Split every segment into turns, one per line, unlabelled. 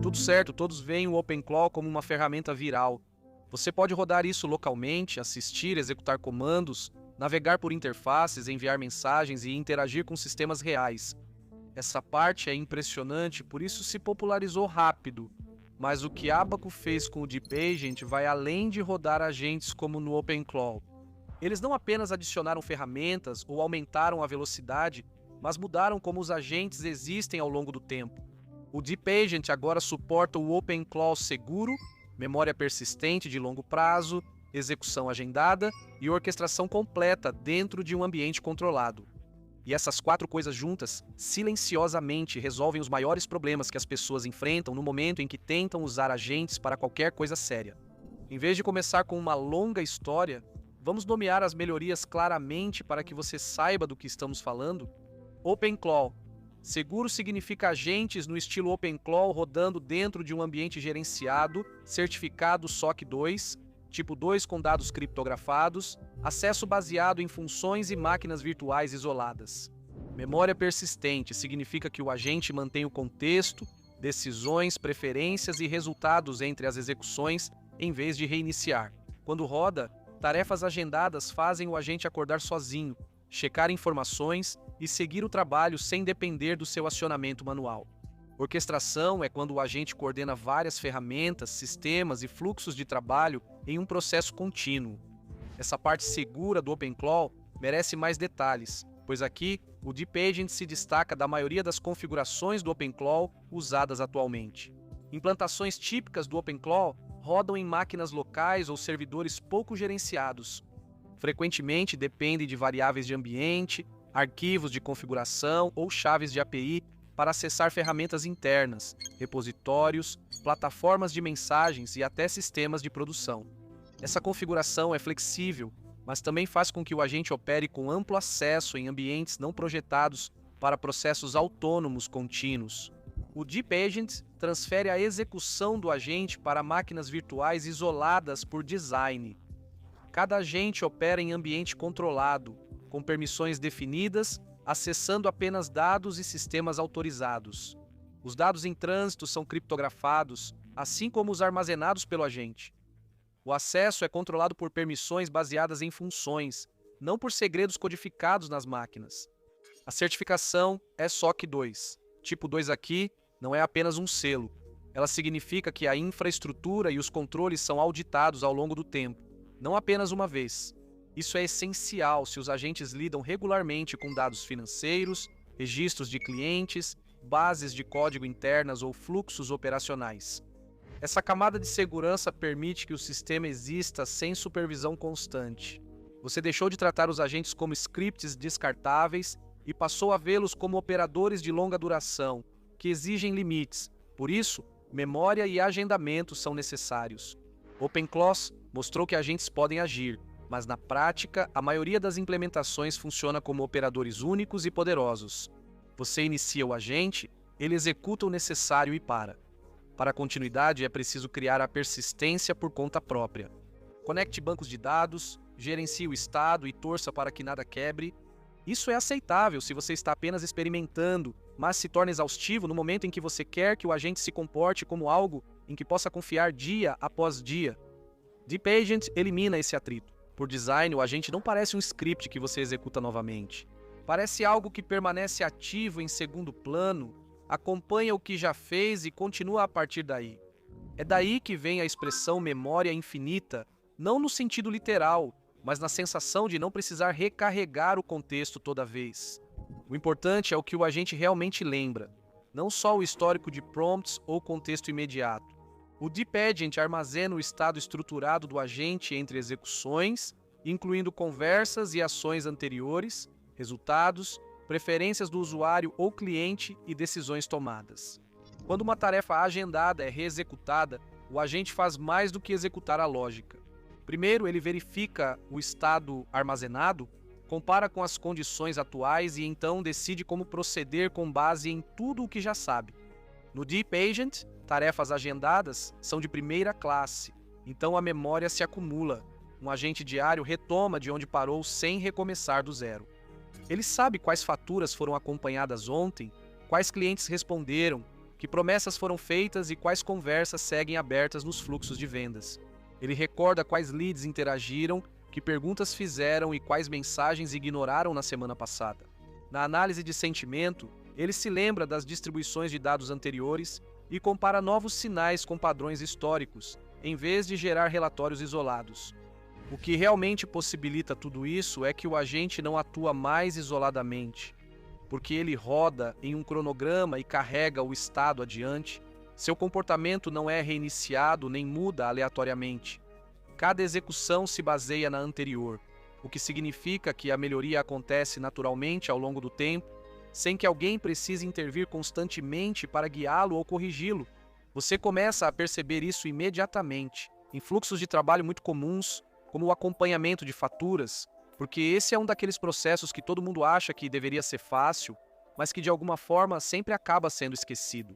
Tudo certo, todos veem o OpenClaw como uma ferramenta viral. Você pode rodar isso localmente, assistir, executar comandos, navegar por interfaces, enviar mensagens e interagir com sistemas reais. Essa parte é impressionante, por isso se popularizou rápido. Mas o que Abaco fez com o Deep Agent vai além de rodar agentes como no OpenClaw. Eles não apenas adicionaram ferramentas ou aumentaram a velocidade, mas mudaram como os agentes existem ao longo do tempo. O Deep Agent agora suporta o OpenClaw seguro, memória persistente de longo prazo, execução agendada e orquestração completa dentro de um ambiente controlado. E essas quatro coisas juntas, silenciosamente, resolvem os maiores problemas que as pessoas enfrentam no momento em que tentam usar agentes para qualquer coisa séria. Em vez de começar com uma longa história, vamos nomear as melhorias claramente para que você saiba do que estamos falando. OpenClaw. Seguro significa agentes no estilo OpenClaw rodando dentro de um ambiente gerenciado, certificado SOC 2, tipo 2 com dados criptografados, acesso baseado em funções e máquinas virtuais isoladas. Memória persistente significa que o agente mantém o contexto, decisões, preferências e resultados entre as execuções em vez de reiniciar. Quando roda, tarefas agendadas fazem o agente acordar sozinho, checar informações e seguir o trabalho sem depender do seu acionamento manual. Orquestração é quando o agente coordena várias ferramentas, sistemas e fluxos de trabalho em um processo contínuo. Essa parte segura do OpenClaw merece mais detalhes, pois aqui o Deep Agent se destaca da maioria das configurações do OpenClaw usadas atualmente. Implantações típicas do OpenClaw rodam em máquinas locais ou servidores pouco gerenciados. Frequentemente dependem de variáveis de ambiente, arquivos de configuração ou chaves de API para acessar ferramentas internas, repositórios, plataformas de mensagens e até sistemas de produção. Essa configuração é flexível, mas também faz com que o agente opere com amplo acesso em ambientes não projetados para processos autônomos contínuos. O Deep Agent transfere a execução do agente para máquinas virtuais isoladas por design. Cada agente opera em ambiente controlado, com permissões definidas, acessando apenas dados e sistemas autorizados. Os dados em trânsito são criptografados, assim como os armazenados pelo agente. O acesso é controlado por permissões baseadas em funções, não por segredos codificados nas máquinas. A certificação é SOC 2. Tipo 2 aqui não é apenas um selo. Ela significa que a infraestrutura e os controles são auditados ao longo do tempo, não apenas uma vez. Isso é essencial se os agentes lidam regularmente com dados financeiros, registros de clientes, bases de código internas ou fluxos operacionais. Essa camada de segurança permite que o sistema exista sem supervisão constante. Você deixou de tratar os agentes como scripts descartáveis e passou a vê-los como operadores de longa duração, que exigem limites. Por isso, memória e agendamento são necessários. OpenClaw mostrou que agentes podem agir, mas na prática, a maioria das implementações funciona como operadores únicos e poderosos. Você inicia o agente, ele executa o necessário e para. Para a continuidade, é preciso criar a persistência por conta própria. Conecte bancos de dados, gerencie o estado e torça para que nada quebre. Isso é aceitável se você está apenas experimentando, mas se torna exaustivo no momento em que você quer que o agente se comporte como algo em que possa confiar dia após dia. Deep Agent elimina esse atrito. Por design, o agente não parece um script que você executa novamente. Parece algo que permanece ativo em segundo plano, acompanha o que já fez e continua a partir daí. É daí que vem a expressão memória infinita, não no sentido literal, mas na sensação de não precisar recarregar o contexto toda vez. O importante é o que o agente realmente lembra, não só o histórico de prompts ou contexto imediato. O Deep Agent armazena o estado estruturado do agente entre execuções, incluindo conversas e ações anteriores, resultados, preferências do usuário ou cliente e decisões tomadas. Quando uma tarefa agendada é reexecutada, o agente faz mais do que executar a lógica. Primeiro, ele verifica o estado armazenado, compara com as condições atuais e então decide como proceder com base em tudo o que já sabe. No Deep Agent, tarefas agendadas são de primeira classe, então a memória se acumula. Um agente diário retoma de onde parou sem recomeçar do zero. Ele sabe quais faturas foram acompanhadas ontem, quais clientes responderam, que promessas foram feitas e quais conversas seguem abertas nos fluxos de vendas. Ele recorda quais leads interagiram, que perguntas fizeram e quais mensagens ignoraram na semana passada. Na análise de sentimento, ele se lembra das distribuições de dados anteriores e compara novos sinais com padrões históricos, em vez de gerar relatórios isolados. O que realmente possibilita tudo isso é que o agente não atua mais isoladamente, porque ele roda em um cronograma e carrega o estado adiante. Seu comportamento não é reiniciado nem muda aleatoriamente. Cada execução se baseia na anterior, o que significa que a melhoria acontece naturalmente ao longo do tempo, sem que alguém precise intervir constantemente para guiá-lo ou corrigi-lo. Você começa a perceber isso imediatamente, em fluxos de trabalho muito comuns, como o acompanhamento de faturas, porque esse é um daqueles processos que todo mundo acha que deveria ser fácil, mas que de alguma forma sempre acaba sendo esquecido.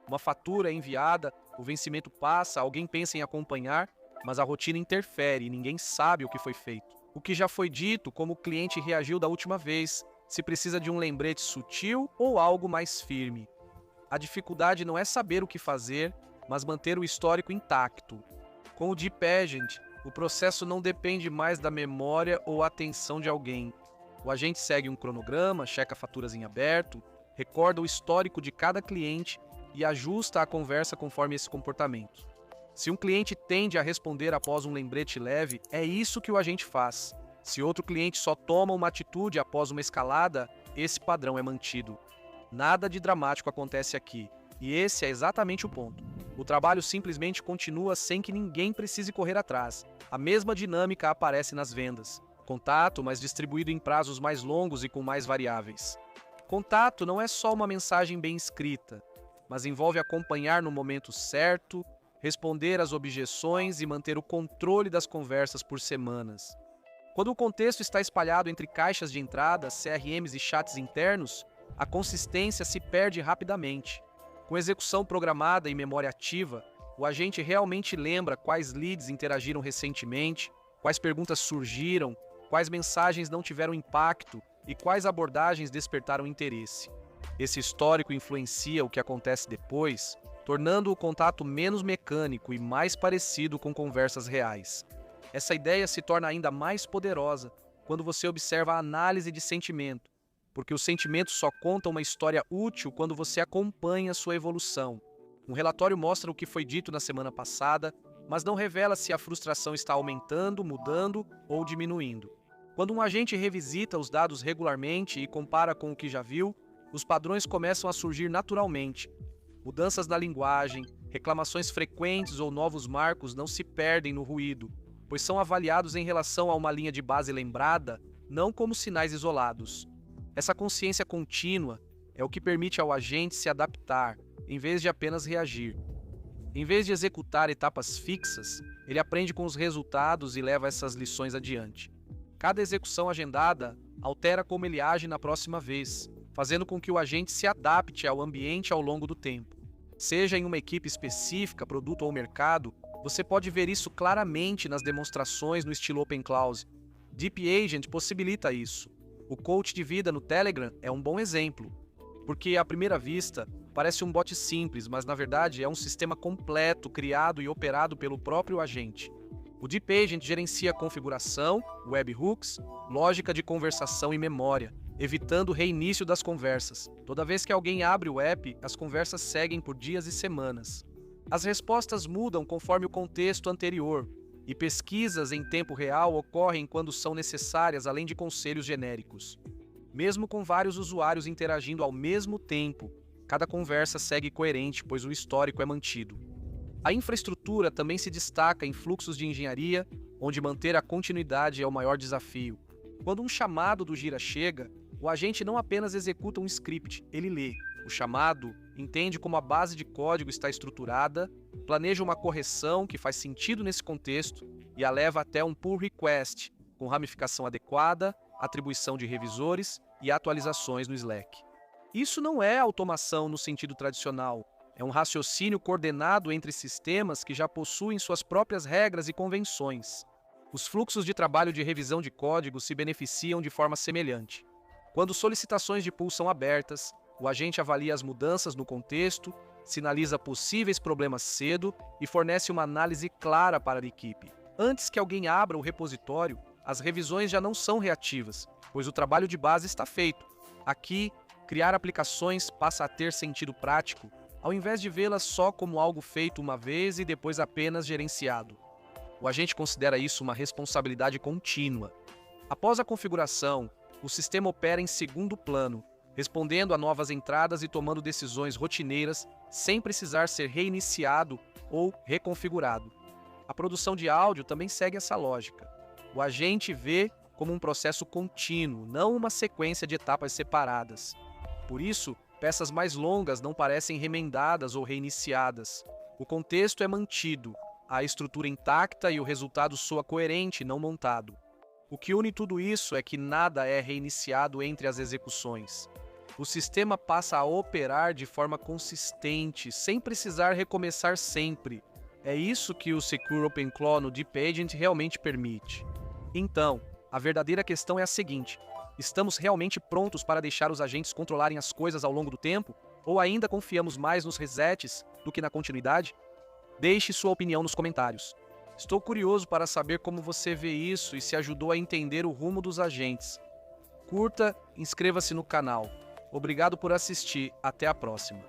Uma fatura é enviada, o vencimento passa, alguém pensa em acompanhar, mas a rotina interfere e ninguém sabe o que foi feito. O que já foi dito, como o cliente reagiu da última vez, se precisa de um lembrete sutil ou algo mais firme. A dificuldade não é saber o que fazer, mas manter o histórico intacto. Com o Deep Agent, o processo não depende mais da memória ou atenção de alguém. O agente segue um cronograma, checa faturas em aberto, recorda o histórico de cada cliente e ajusta a conversa conforme esse comportamento. Se um cliente tende a responder após um lembrete leve, é isso que o agente faz. Se outro cliente só toma uma atitude após uma escalada, esse padrão é mantido. Nada de dramático acontece aqui, e esse é exatamente o ponto. O trabalho simplesmente continua sem que ninguém precise correr atrás. A mesma dinâmica aparece nas vendas. Contato, mas distribuído em prazos mais longos e com mais variáveis. Contato não é só uma mensagem bem escrita, mas envolve acompanhar no momento certo, responder às objeções e manter o controle das conversas por semanas. Quando o contexto está espalhado entre caixas de entrada, CRMs e chats internos, a consistência se perde rapidamente. Com execução programada e memória ativa, o agente realmente lembra quais leads interagiram recentemente, quais perguntas surgiram, quais mensagens não tiveram impacto e quais abordagens despertaram interesse. Esse histórico influencia o que acontece depois, tornando o contato menos mecânico e mais parecido com conversas reais. Essa ideia se torna ainda mais poderosa quando você observa a análise de sentimento, porque o sentimento só conta uma história útil quando você acompanha sua evolução. Um relatório mostra o que foi dito na semana passada, mas não revela se a frustração está aumentando, mudando ou diminuindo. Quando um agente revisita os dados regularmente e compara com o que já viu, os padrões começam a surgir naturalmente. Mudanças na linguagem, reclamações frequentes ou novos marcos não se perdem no ruído, pois são avaliados em relação a uma linha de base lembrada, não como sinais isolados. Essa consciência contínua é o que permite ao agente se adaptar, em vez de apenas reagir. Em vez de executar etapas fixas, ele aprende com os resultados e leva essas lições adiante. Cada execução agendada altera como ele age na próxima vez, fazendo com que o agente se adapte ao ambiente ao longo do tempo. Seja em uma equipe específica, produto ou mercado, você pode ver isso claramente nas demonstrações no estilo OpenClause. Deep Agent possibilita isso. O coach de vida no Telegram é um bom exemplo, porque à primeira vista parece um bot simples, mas na verdade é um sistema completo criado e operado pelo próprio agente. O Deep Agent gerencia configuração, webhooks, lógica de conversação e memória, evitando o reinício das conversas. Toda vez que alguém abre o app, as conversas seguem por dias e semanas. As respostas mudam conforme o contexto anterior, e pesquisas em tempo real ocorrem quando são necessárias, além de conselhos genéricos. Mesmo com vários usuários interagindo ao mesmo tempo, cada conversa segue coerente, pois o histórico é mantido. A infraestrutura também se destaca em fluxos de engenharia, onde manter a continuidade é o maior desafio. Quando um chamado do Gira chega, o agente não apenas executa um script, ele lê. O chamado entende como a base de código está estruturada, planeja uma correção que faz sentido nesse contexto e a leva até um pull request, com ramificação adequada, atribuição de revisores e atualizações no Slack. Isso não é automação no sentido tradicional, é um raciocínio coordenado entre sistemas que já possuem suas próprias regras e convenções. Os fluxos de trabalho de revisão de código se beneficiam de forma semelhante. Quando solicitações de pull são abertas, O agente avalia as mudanças no contexto, sinaliza possíveis problemas cedo e fornece uma análise clara para a equipe. Antes que alguém abra o repositório, as revisões já não são reativas, pois o trabalho de base está feito. Aqui, criar aplicações passa a ter sentido prático, ao invés de vê-las só como algo feito uma vez e depois apenas gerenciado. O agente considera isso uma responsabilidade contínua. Após a configuração, o sistema opera em segundo plano, respondendo a novas entradas e tomando decisões rotineiras sem precisar ser reiniciado ou reconfigurado. A produção de áudio também segue essa lógica. O agente vê como um processo contínuo, não uma sequência de etapas separadas. Por isso, peças mais longas não parecem remendadas ou reiniciadas. O contexto é mantido, a estrutura intacta e o resultado soa coerente, não montado. O que une tudo isso é que nada é reiniciado entre as execuções. O sistema passa a operar de forma consistente, sem precisar recomeçar sempre. É isso que o Secure OpenClaw no Deep Agent realmente permite. Então, a verdadeira questão é a seguinte: estamos realmente prontos para deixar os agentes controlarem as coisas ao longo do tempo? Ou ainda confiamos mais nos resets do que na continuidade? Deixe sua opinião nos comentários. Estou curioso para saber como você vê isso e se ajudou a entender o rumo dos agentes. Curta, inscreva-se no canal. Obrigado por assistir. Até a próxima.